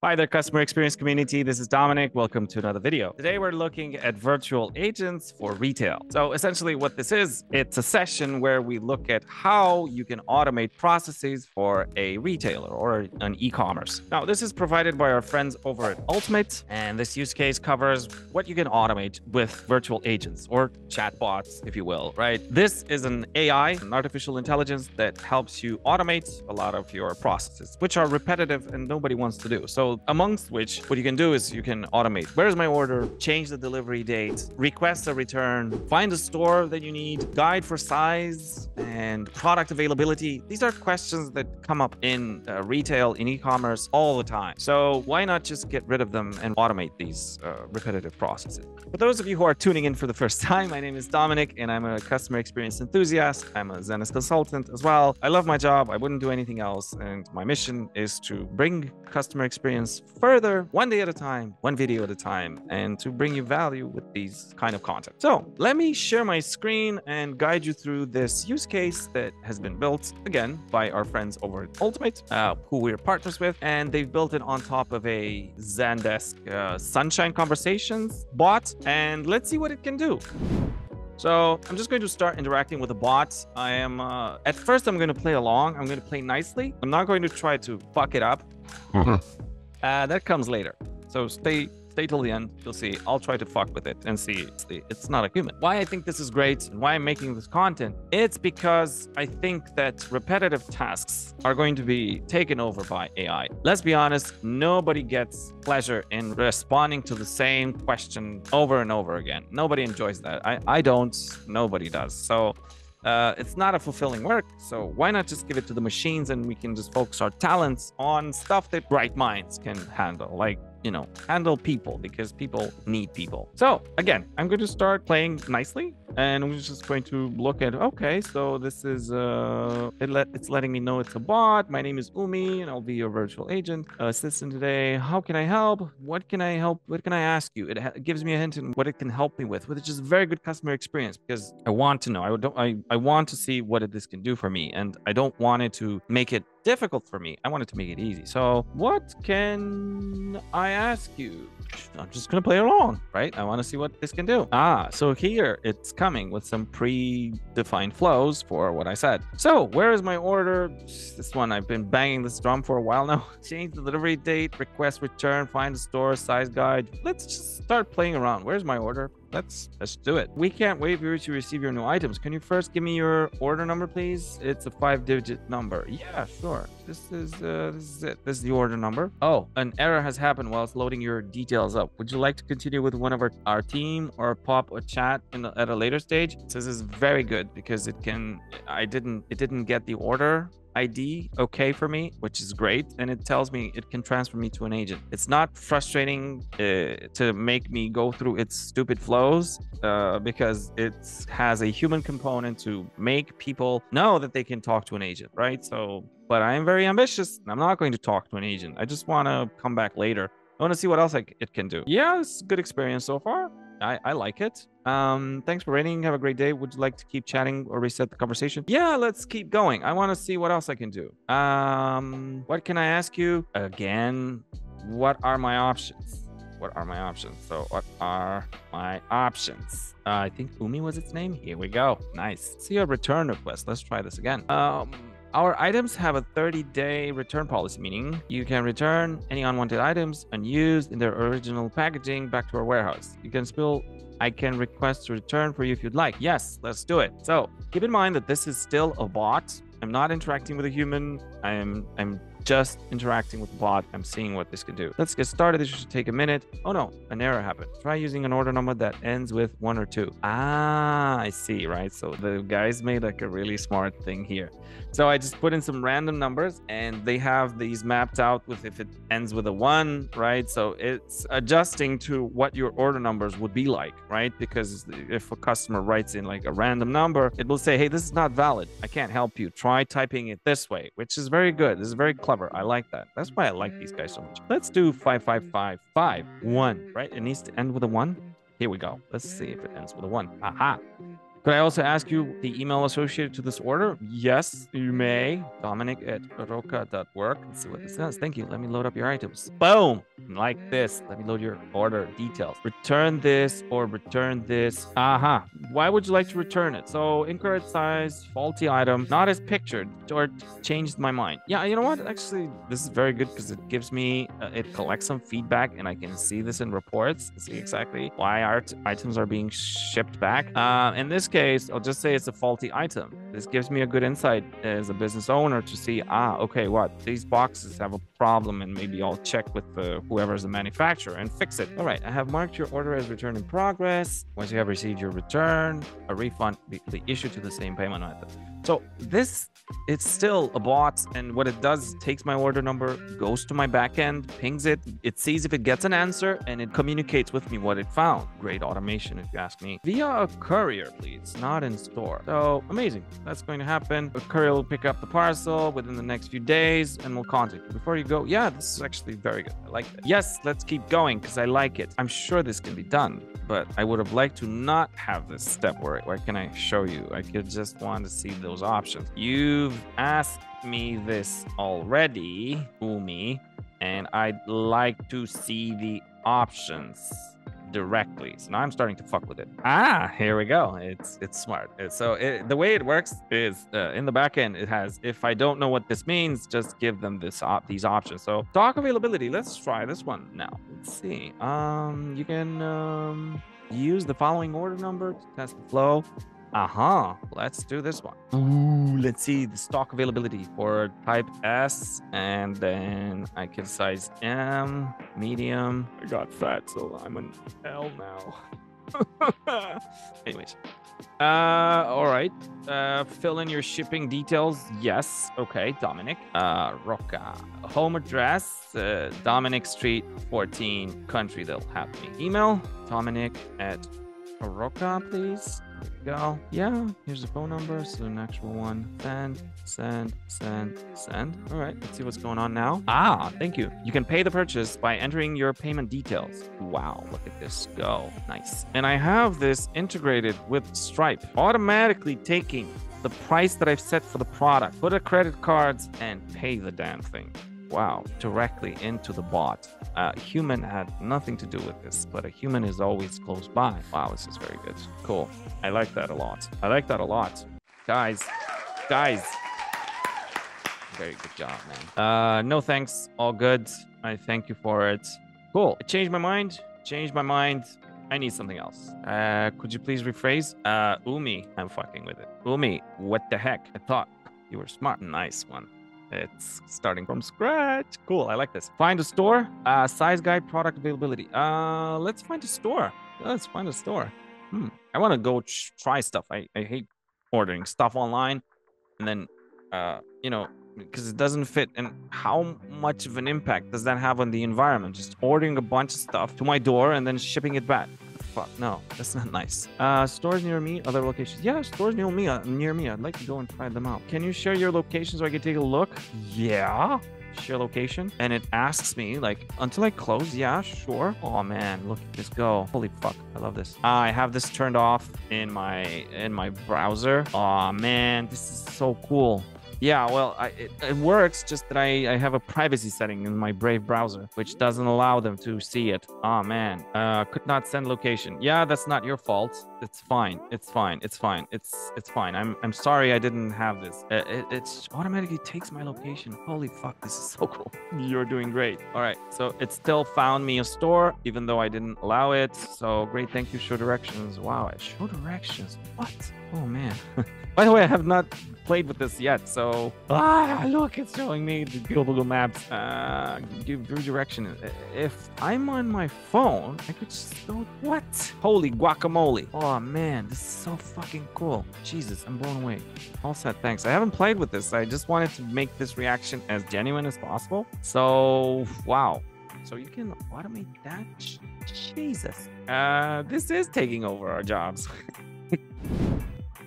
Hi there, customer experience community. This is Dominic. Welcome to another video. Today, we're looking at virtual agents for retail. So essentially what this is, it's a session where we look at how you can automate processes for a retailer or an e-commerce. Now, this is provided by our friends over at Ultimate, and this use case covers what you can automate with virtual agents or chatbots, if you will, right? This is an AI, an artificial intelligence that helps you automate a lot of your processes, which are repetitive and nobody wants to do. So amongst which, what you can do is you can automate. Where's my order? Change the delivery date, request a return, find a store that you need, guide for size and product availability. These are questions that come up in retail, in e-commerce all the time. So why not just get rid of them and automate these repetitive processes? For those of you who are tuning in for the first time, my name is Dominic and I'm a customer experience enthusiast. I'm a Zenith consultant as well. I love my job. I wouldn't do anything else. And my mission is to bring customer experience further, one day at a time, one video at a time, and to bring you value with these kind of content. So let me share my screen and guide you through this use case that has been built, again, by our friends over at Ultimate, who we're partners with, and they've built it on top of a Zendesk Sunshine Conversations bot, and let's see what it can do. So I'm just going to start interacting with the bot. I am, at first I'm going to play along. I'm going to play nicely. I'm not going to try to fuck it up. That comes later. So stay till the end. You'll see. I'll try to fuck with it and see it's not a human. Why I think this is great and why I'm making this content, it's because I think that repetitive tasks are going to be taken over by AI. Let's be honest, nobody gets pleasure in responding to the same question over and over again. Nobody enjoys that. I don't. Nobody does. So it's not a fulfilling work, so why not just give it to the machines and we can just focus our talents on stuff that bright minds can handle, like, you know, handle people, because people need people. So again, I'm going to start playing nicely and we're just going to look at, okay, so this is it's letting me know it's a bot. My name is Umi and I'll be your virtual agent assistant today. How can I help? What can I help? What can I ask you? It gives me a hint in what it can help me with, which is a very good customer experience, because I want to know. I want to see what this can do for me, and I don't want it to make it difficult for me. I wanted to make it easy. So what can I ask you? I'm just gonna play along, right? I want to see what this can do. So here it's coming with some predefined flows for what I said. So where is my order? This one, I've been banging this drum for a while now. Change the delivery date, request return, find the store, size guide. Let's just start playing around. Where's my order? Let's do it. We can't wait for you to receive your new items. Can you first give me your order number, please? It's a 5-digit number. Yeah, sure. This is it. This is the order number. Oh, an error has happened while it's loading your details up. Would you like to continue with one of our team or pop a chat at a later stage? So this is very good because it didn't get the order ID okay for me, which is great, and it tells me it can transfer me to an agent. It's not frustrating to make me go through its stupid flows because it has a human component to make people know that they can talk to an agent, right? So, but I am very ambitious. I'm not going to talk to an agent. I just want to come back later. I want to see what else it can do. Yeah, it's a good experience so far. I like it. Thanks for rating. Have a great day. Would you like to keep chatting or reset the conversation? Yeah, let's keep going. I want to see what else I can do. What can I ask you? Again, what are my options? What are my options? So what are my options? I think Umi was its name. Here we go. Nice. See a return request. Let's try this again. Our items have a 30-day return policy, meaning you can return any unwanted items unused in their original packaging back to our warehouse. I can request a return for you if you'd like. Yes, let's do it. So keep in mind that this is still a bot. I'm not interacting with a human. I'm just interacting with the bot. I'm seeing what this can do. Let's get started. This should take a minute. Oh no, an error happened. Try using an order number that ends with 1 or 2. I see, right? So the guys made like a really smart thing here. So I just put in some random numbers and they have these mapped out with if it ends with a 1, right? So it's adjusting to what your order numbers would be like, right? Because if a customer writes in like a random number, it will say, hey, this is not valid. I can't help you. Try typing it this way, which is very good. This is very clever. I like that. That's why I like these guys so much. Let's do 55551, right? It needs to end with a 1. Here we go. Let's see if it ends with a 1. Aha. Could I also ask you the email associated to this order? Yes, you may. Dominic@roca.work. Let's see what this says. Thank you. Let me load up your items. Boom. Like this. Let me load your order details. Return this or return this. Aha. Why would you like to return it? So incorrect size, faulty item, not as pictured, or changed my mind. Yeah, you know what? Actually, this is very good because it gives me, it collects some feedback and I can see this in reports, see exactly why our items are being shipped back. In this case, I'll just say it's a faulty item. This gives me a good insight as a business owner to see, okay, what? These boxes have a problem and maybe I'll check with whoever's the manufacturer and fix it. All right, I have marked your order as return in progress. Once you have received your return, a refund will be issued to the same payment method. So this, it's still a bot, and what it does is it takes my order number, goes to my backend, pings it, it sees if it gets an answer, and it communicates with me what it found. Great automation, if you ask me. Via a courier, please, not in store. So amazing, that's going to happen. A courier will pick up the parcel within the next few days, and we'll contact you. Before you go, yeah, this is actually very good. I like it. Yes, let's keep going because I like it. I'm sure this can be done, but I would have liked to not have this step where can I show you? I could just want to see those options. You've asked me this already, Umi, and I'd like to see the options directly. So now I'm starting to fuck with it. Here we go. It's smart. The way it works is in the back end, it has, if I don't know what this means, just give them these options. So stock availability, let's try this one now. Let's see. You can use the following order number to test the flow. Let's do this one. Let's see the stock availability for type S, and then I can size M, medium. I got fat, so I'm an L now. Anyways, all right. Fill in your shipping details. Yes. Okay, Dominic. Roca. Home address, Dominic Street, 14, country they'll have me. Email, Dominic@roca, please. There we go. Yeah, here's the phone number. So an actual one. Send. All right, let's see what's going on now. Thank you. You can pay the purchase by entering your payment details. Wow, look at this go. Nice. And I have this integrated with Stripe, automatically taking the price that I've set for the product, put a credit cards, and pay the damn thing. Wow, directly into the bot. Human had nothing to do with this, but a human is always close by. Wow, this is very good. Cool. I like that a lot. Guys. Very good job, man. No thanks. All good. I thank you for it. Cool. I changed my mind. I need something else. Could you please rephrase? Umi. I'm fucking with it. Umi, what the heck? I thought you were smart. Nice one. It's starting from scratch. Cool. I like this. Find a store. Size guide, product availability. Let's find a store. I want to go try stuff. I hate ordering stuff online and then, because it doesn't fit. And how much of an impact does that have on the environment? Just ordering a bunch of stuff to my door and then shipping it back. Fuck, no, that's not nice. Stores near me, other locations. Yeah, stores near me. I'd like to go and try them out. Can you share your location so I can take a look? Yeah. Share location. And it asks me, like, until I close. Yeah, sure. Oh man, look at this go. Holy fuck, I love this. I have this turned off in my browser. Oh man, this is so cool. Yeah, well, it works, just that I have a privacy setting in my Brave browser, which doesn't allow them to see it. Oh, man. Could not send location. Yeah, that's not your fault. It's fine. It's fine. I'm sorry I didn't have this. It automatically takes my location. Holy fuck, this is so cool. You're doing great. All right, so it still found me a store, even though I didn't allow it. So great, thank you, show directions. Wow, show directions. What? Oh, man. By the way, I have not played with this yet, so look, it's showing me the Google Maps. Give direction. If I'm on my phone, I could just go. What? Holy guacamole! Oh man, this is so fucking cool. Jesus, I'm blown away. All set, thanks. I haven't played with this. I just wanted to make this reaction as genuine as possible. So wow. So you can automate that. Jesus. This is taking over our jobs.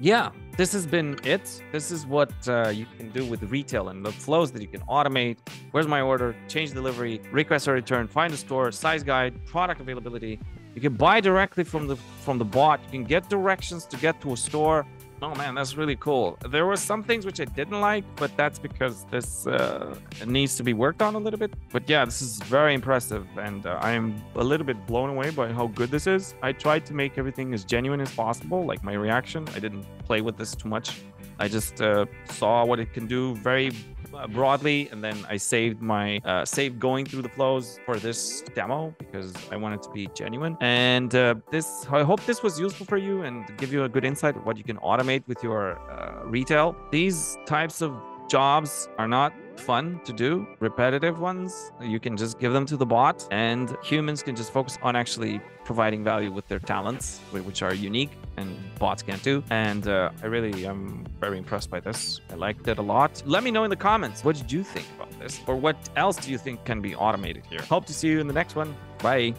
Yeah. this has been it. This is what you can do with retail and the flows that you can automate. Where's my order? Change delivery, request or return, find a store, size guide, product availability. You can buy directly from the bot. You can get directions to get to a store. Oh man, that's really cool. There were some things which I didn't like, but that's because this needs to be worked on a little bit. But yeah, this is very impressive, and I am a little bit blown away by how good this is. I tried to make everything as genuine as possible, like my reaction. I didn't play with this too much. I just saw what it can do very broadly, and then I saved my saved going through the flows for this demo because I want it to be genuine. And I hope this was useful for you and give you a good insight of what you can automate with your retail. These types of jobs are not fun to do, repetitive ones. You can just give them to the bot, and humans can just focus on actually providing value with their talents, which are unique and bots can't do. And I really am very impressed by this. I liked it a lot. Let me know in the comments, what did you think about this? Or what else do you think can be automated here? Hope to see you in the next one. Bye.